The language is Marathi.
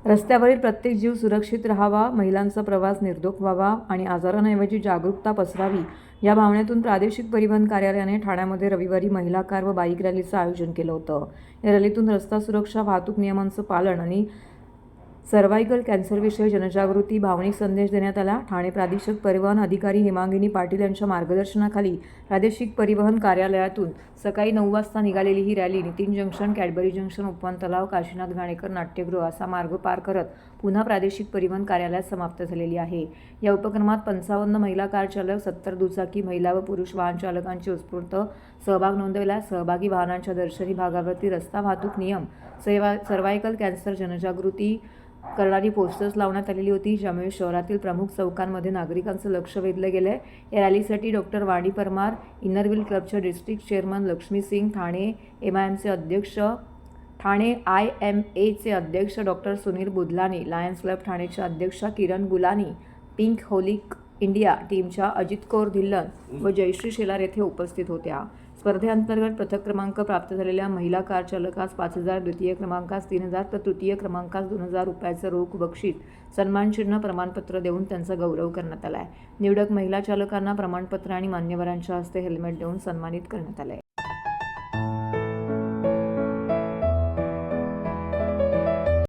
रस्त्यावरील प्रत्येक जीव सुरक्षित राहावा, महिलांचा प्रवास निर्धोक व्हावा आणि आजारांऐवजी जागरूकता पसरावी या भावनेतून प्रादेशिक परिवहन कार्यालयाने ठाण्यामध्ये रविवारी महिला कार व बाईक रॅलीचं आयोजन केलं होतं। या रॅलीतून रस्ता सुरक्षा, वाहतूक नियमांचं पालन आणि सर्व्हायकल कॅन्सरविषयी जनजागृती, भावनिक संदेश देण्यात आला। ठाणे प्रादेशिक परिवहन अधिकारी हेमांगिनी पाटील यांच्या मार्गदर्शनाखाली प्रादेशिक परिवहन कार्यालयातून सकाळी 9 वाजता निघालेली ही rally Nitin junction, Cadbury junction, Upvan तलाव, काशीनाथ घाणेकर नाट्यगृह असा मार्ग पार करत पुन्हा प्रादेशिक परिवहन कार्यालयात समाप्त झालेली आहे। या उपक्रमात 55 महिला कार चालक, 70 दुचाकी, महिला व पुरुष वाहन चालकांची उत्स्फूर्त सहभाग नोंदवला। सहभागी वाहनांच्या दर्शनी भागावरती रस्ता वाहतूक नियम, सर्व्हायकल कॅन्सर जनजागृती करणारी पोस्टर्स लावण्यात आलेली होती, ज्यामुळे शहरातील प्रमुख चौकांमध्ये नागरिकांचं लक्ष वेधलं गेलंय। या रॅलीसाठी डॉक्टर वाणी परमार, इनरव्हील क्लबच्या डिस्ट्रिक्ट चेअरमन लक्ष्मी सिंग, ठाणे IMAचे अध्यक्ष डॉक्टर सुनील बुधलानी, लायन्स क्लब ठाणेच्या अध्यक्षा किरण गुलानी, पिंक होलिक इंडिया टीमच्या अजित कौर धिल्लन व जयश्री शेलार येथे उपस्थित होत्या। स्पर्धेअंतर्गत प्रथम क्रमांक प्राप्त झालेल्या महिला कार चालकास 5,000, द्वितीय क्रमांकास 3,000 तर तृतीय क्रमांकास 2,000 रुपयाचं रोख बक्षीस, सन्मानचिन्ह, प्रमाणपत्र देऊन त्यांचा गौरव करण्यात आलाय। निवडक महिला चालकांना प्रमाणपत्र आणि मान्यवरांच्या हस्ते हेल्मेट देऊन सन्मानित करण्यात आलंय।